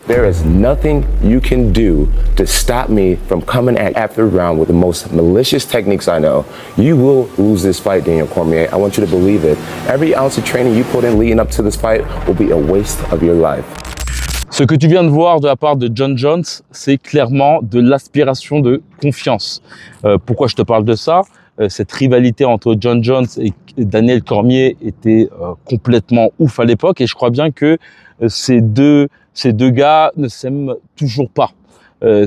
There is nothing you can do to stop me from coming after the round with the most malicious techniques I know. You will lose this fight, Daniel Cormier. I want you to believe it. Every ounce of training you put in leading up to this fight will be a waste of your life. Ce que tu viens de voir de la part de Jon Jones, c'est clairement de l'aspiration de confiance. Pourquoi je te parle de ça? Cette rivalité entre Jon Jones et Daniel Cormier était complètement ouf à l'époque et je crois bien que ces deux gars ne s'aiment toujours pas.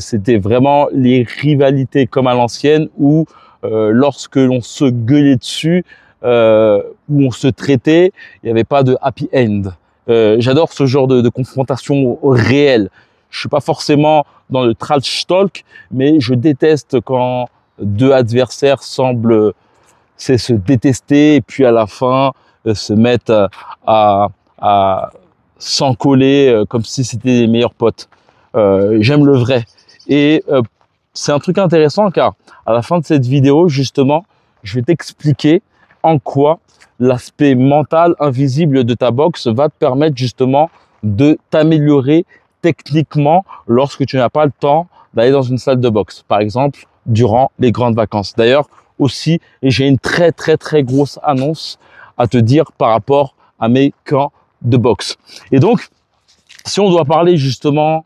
C'était vraiment les rivalités comme à l'ancienne où lorsque l'on se gueulait dessus, où on se traitait, il n'y avait pas de happy end. J'adore ce genre de confrontation réelle. Je suis pas forcément dans le trash talk, mais je déteste quand deux adversaires semblent se détester et puis à la fin se mettent à s'en coller comme si c'était les meilleurs potes. J'aime le vrai. Et c'est un truc intéressant car à la fin de cette vidéo, justement, je vais t'expliquer en quoi l'aspect mental invisible de ta boxe va te permettre justement de t'améliorer techniquement lorsque tu n'as pas le temps d'aller dans une salle de boxe. Par exemple, durant les grandes vacances. D'ailleurs, aussi, j'ai une très grosse annonce à te dire par rapport à mes camps de boxe. Et donc, si on doit parler justement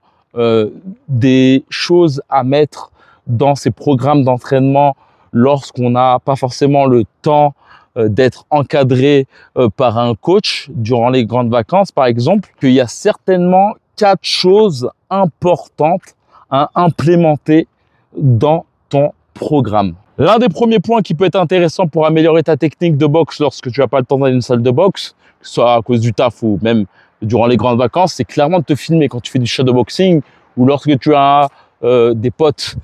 des choses à mettre dans ces programmes d'entraînement lorsqu'on n'a pas forcément le temps d'être encadré par un coach durant les grandes vacances, par exemple, qu'il y a certainement 4 choses importantes à implémenter dans ton programme. L'un des premiers points qui peut être intéressant pour améliorer ta technique de boxe lorsque tu n'as pas le temps d'aller dans une salle de boxe, que ce soit à cause du taf ou même durant les grandes vacances, c'est clairement de te filmer quand tu fais du shadowboxing ou lorsque tu as des potes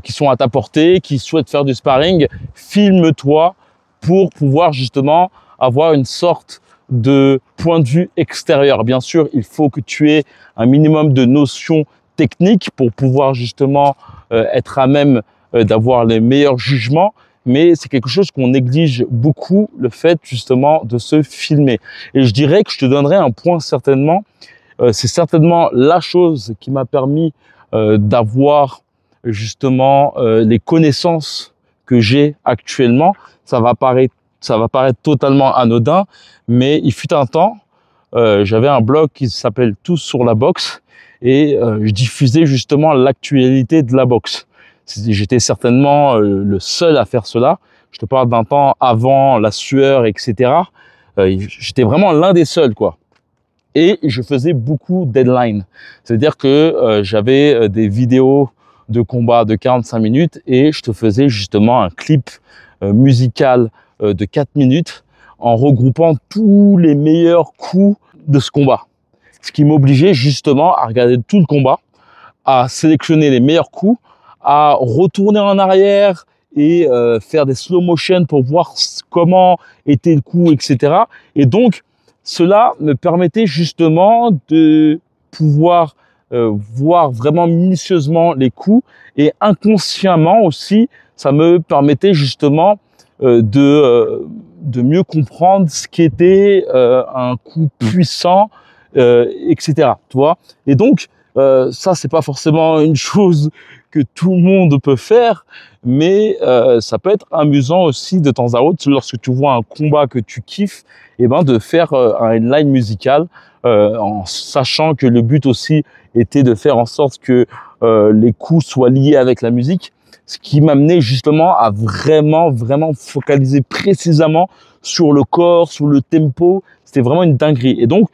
qui sont à ta portée, qui souhaitent faire du sparring, filme-toi pour pouvoir justement avoir une sorte de point de vue extérieur. Bien sûr, il faut que tu aies un minimum de notions techniques pour pouvoir justement être à même d'avoir les meilleurs jugements, mais c'est quelque chose qu'on néglige beaucoup, le fait justement de se filmer. Et je dirais que je te donnerai un point certainement, c'est certainement la chose qui m'a permis d'avoir justement les connaissances que j'ai actuellement. Ça va paraître totalement anodin, mais il fut un temps, j'avais un blog qui s'appelle Tous sur la boxe et je diffusais justement l'actualité de la boxe. J'étais certainement le seul à faire cela. Je te parle d'un temps avant la sueur, etc. J'étais vraiment l'un des seuls, quoi. Et je faisais beaucoup deadline. C'est-à-dire que j'avais des vidéos de combat de 45 minutes et je te faisais justement un clip musical de 4 minutes en regroupant tous les meilleurs coups de ce combat. Ce qui m'obligeait justement à regarder tout le combat, à sélectionner les meilleurs coups, à retourner en arrière et faire des slow motion pour voir comment était le coup, etc. Et donc, cela me permettait justement de pouvoir voir vraiment minutieusement les coups et inconsciemment aussi, ça me permettait justement de mieux comprendre ce qu'était un coup puissant, etc. Tu vois. Et donc, ça, c'est pas forcément une chose que tout le monde peut faire, mais ça peut être amusant aussi de temps à autre lorsque tu vois un combat que tu kiffes, et ben de faire une line musicale en sachant que le but aussi était de faire en sorte que les coups soient liés avec la musique, ce qui m'amenait justement à vraiment focaliser précisément sur le corps, sur le tempo. C'était vraiment une dinguerie. Et donc,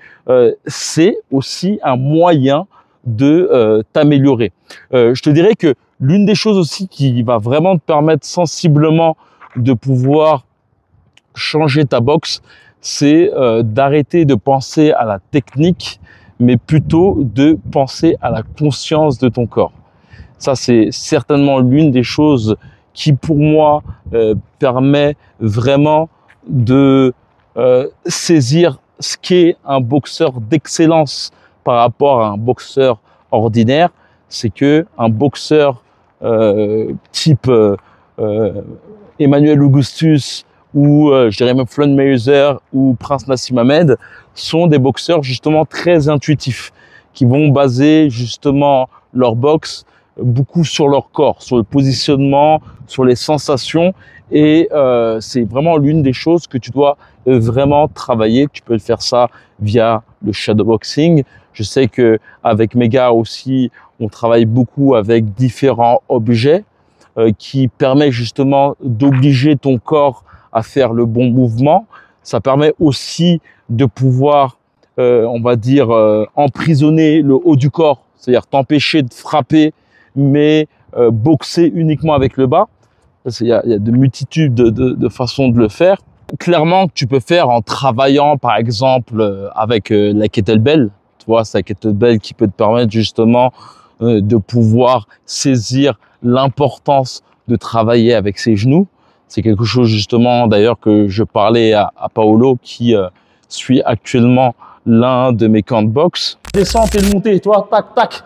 c'est aussi un moyen de t'améliorer. Je te dirais que l'une des choses aussi qui va vraiment te permettre sensiblement de pouvoir changer ta boxe, c'est d'arrêter de penser à la technique, mais plutôt de penser à la conscience de ton corps. Ça, c'est certainement l'une des choses qui, pour moi, permet vraiment de saisir ce qu'est un boxeur d'excellence par rapport à un boxeur ordinaire. C'est que un boxeur type Emmanuel Augustus ou je dirais même Floyd Mayweather ou Prince Nassim Hamed sont des boxeurs justement très intuitifs qui vont baser justement leur boxe beaucoup sur leur corps, sur le positionnement, sur les sensations. Et c'est vraiment l'une des choses que tu dois vraiment travailler. Tu peux faire ça via le shadowboxing. Je sais que avec mes gars aussi, on travaille beaucoup avec différents objets qui permettent justement d'obliger ton corps à faire le bon mouvement. Ça permet aussi de pouvoir, on va dire, emprisonner le haut du corps, c'est-à-dire t'empêcher de frapper, mais boxer uniquement avec le bas. Il y a de multitudes de façons de le faire. Clairement, tu peux faire en travaillant, par exemple, avec la kettlebell. Tu vois, c'est la kettlebell qui peut te permettre justement de pouvoir saisir l'importance de travailler avec ses genoux. C'est quelque chose justement d'ailleurs que je parlais à Paolo qui suit actuellement l'un de mes camps de boxe. Descente et montée, toi, tac, tac.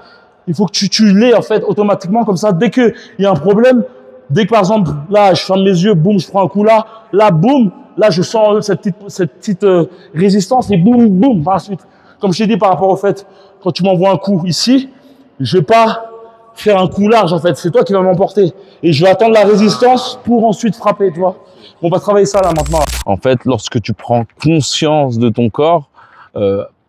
Il faut que tu l'aies en fait automatiquement comme ça. Dès qu'il y a un problème, dès que par exemple là je ferme les yeux, boum, je prends un coup là, boum, là je sens cette petite résistance et boum, boum, par la suite. Comme je t'ai dit par rapport au fait, quand tu m'envoies un coup ici, je vais pas faire un coup large en fait, c'est toi qui vas m'emporter et je vais attendre la résistance pour ensuite frapper, tu vois. On va travailler ça là maintenant. En fait, lorsque tu prends conscience de ton corps,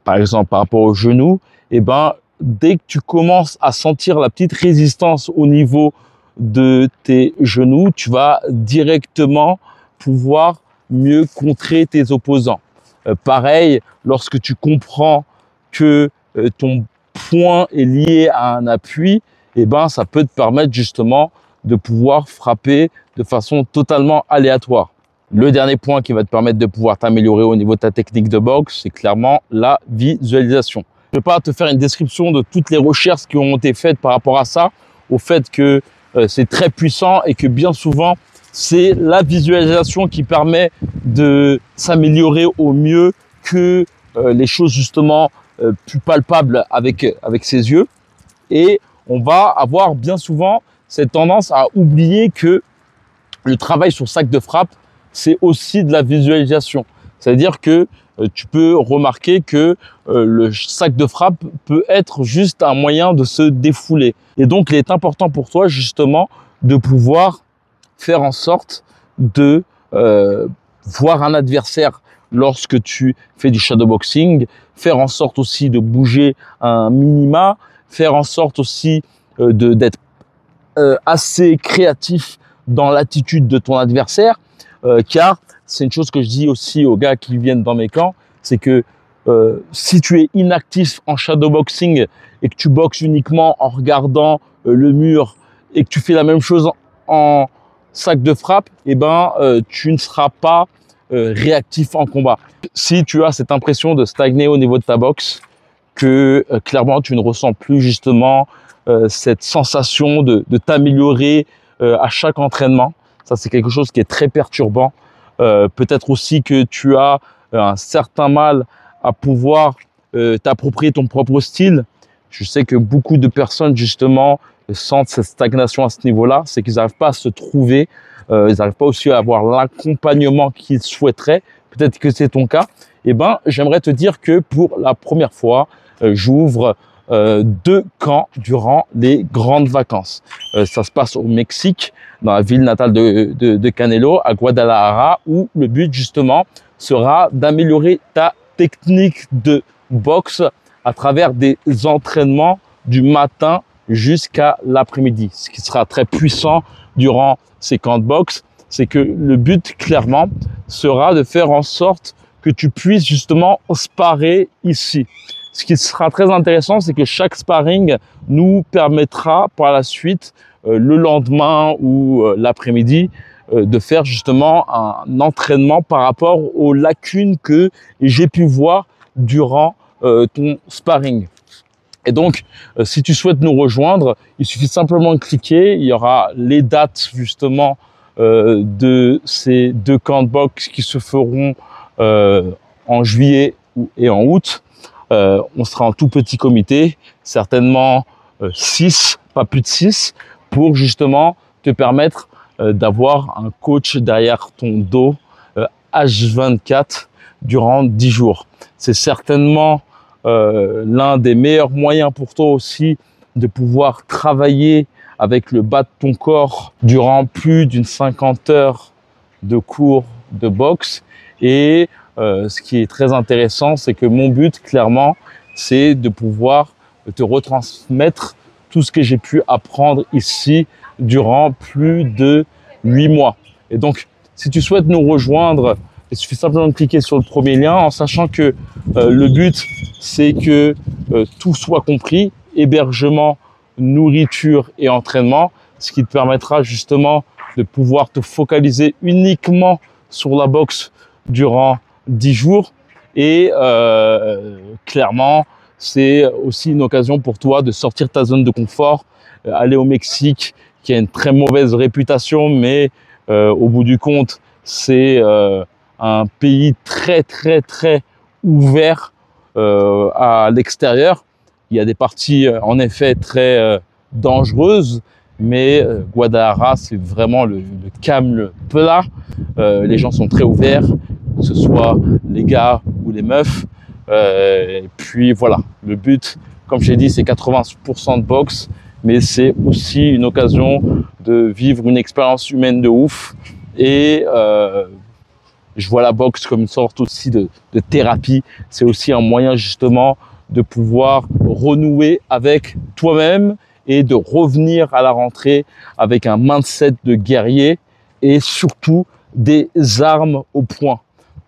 par exemple par rapport aux genoux, eh ben dès que tu commences à sentir la petite résistance au niveau de tes genoux, tu vas directement pouvoir mieux contrer tes opposants. Pareil, lorsque tu comprends que ton poing est lié à un appui, eh ben, ça peut te permettre justement de pouvoir frapper de façon totalement aléatoire. Le dernier point qui va te permettre de pouvoir t'améliorer au niveau de ta technique de boxe, c'est clairement la visualisation. Je ne vais pas te faire une description de toutes les recherches qui ont été faites par rapport à ça, au fait que c'est très puissant et que bien souvent, c'est la visualisation qui permet de s'améliorer au mieux que les choses justement plus palpables avec ses yeux. Et on va avoir bien souvent cette tendance à oublier que le travail sur sac de frappe, c'est aussi de la visualisation. C'est-à-dire que tu peux remarquer que le sac de frappe peut être juste un moyen de se défouler. Et donc, il est important pour toi justement de pouvoir faire en sorte de voir un adversaire lorsque tu fais du shadowboxing, faire en sorte aussi de bouger un minima, faire en sorte aussi d'être assez créatif dans l'attitude de ton adversaire, car c'est une chose que je dis aussi aux gars qui viennent dans mes camps, c'est que si tu es inactif en shadowboxing et que tu boxes uniquement en regardant le mur et que tu fais la même chose en sac de frappe, eh ben tu ne seras pas réactif en combat. Si tu as cette impression de stagner au niveau de ta boxe, que clairement tu ne ressens plus justement cette sensation de t'améliorer à chaque entraînement, ça c'est quelque chose qui est très perturbant. Peut-être aussi que tu as un certain mal à pouvoir t'approprier ton propre style. Je sais que beaucoup de personnes justement sentent cette stagnation à ce niveau-là, c'est qu'ils n'arrivent pas à se trouver, ils n'arrivent pas aussi à avoir l'accompagnement qu'ils souhaiteraient. Peut-être que c'est ton cas. Eh ben, j'aimerais te dire que pour la première fois, j'ouvre 2 camps durant les grandes vacances. Ça se passe au Mexique, dans la ville natale de Canelo, à Guadalajara, où le but justement sera d'améliorer ta technique de boxe à travers des entraînements du matin jusqu'à l'après-midi. Ce qui sera très puissant durant ces camps de boxe, c'est que le but clairement sera de faire en sorte que tu puisses justement sparer ici. Ce qui sera très intéressant, c'est que chaque sparring nous permettra par la suite, le lendemain ou l'après-midi, de faire justement un entraînement par rapport aux lacunes que j'ai pu voir durant ton sparring. Et donc, si tu souhaites nous rejoindre, il suffit simplement de cliquer. Il y aura les dates justement de ces 2 camps de boxe qui se feront en juillet et en août. On sera en tout petit comité, certainement 6, pas plus de 6, pour justement te permettre d'avoir un coach derrière ton dos H24 durant 10 jours. C'est certainement l'un des meilleurs moyens pour toi aussi de pouvoir travailler avec le bas de ton corps durant plus d'une 50 heures de cours de boxe. Et ce qui est très intéressant, c'est que mon but, clairement, c'est de pouvoir te retransmettre tout ce que j'ai pu apprendre ici durant plus de 8 mois. Et donc, si tu souhaites nous rejoindre, il suffit simplement de cliquer sur le premier lien en sachant que le but, c'est que tout soit compris, hébergement, nourriture et entraînement, ce qui te permettra justement de pouvoir te focaliser uniquement sur la boxe durant 10 jours. Et clairement, c'est aussi une occasion pour toi de sortir de ta zone de confort, aller au Mexique, qui a une très mauvaise réputation, mais au bout du compte, c'est un pays très ouvert à l'extérieur. Il y a des parties en effet très dangereuses, mais Guadalajara, c'est vraiment le calme plat. Les gens sont très ouverts, que ce soit les gars ou les meufs. Et puis voilà, le but, comme j'ai dit, c'est 80% de boxe, mais c'est aussi une occasion de vivre une expérience humaine de ouf. Et je vois la boxe comme une sorte aussi de thérapie. C'est aussi un moyen justement de pouvoir renouer avec toi-même et de revenir à la rentrée avec un mindset de guerrier et surtout des armes au poing.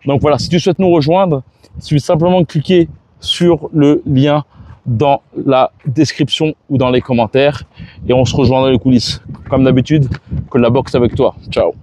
Donc voilà, si tu souhaites nous rejoindre, il suffit simplement de cliquer sur le lien dans la description ou dans les commentaires et on se rejoint dans les coulisses. Comme d'habitude, que la boxe avec toi. Ciao.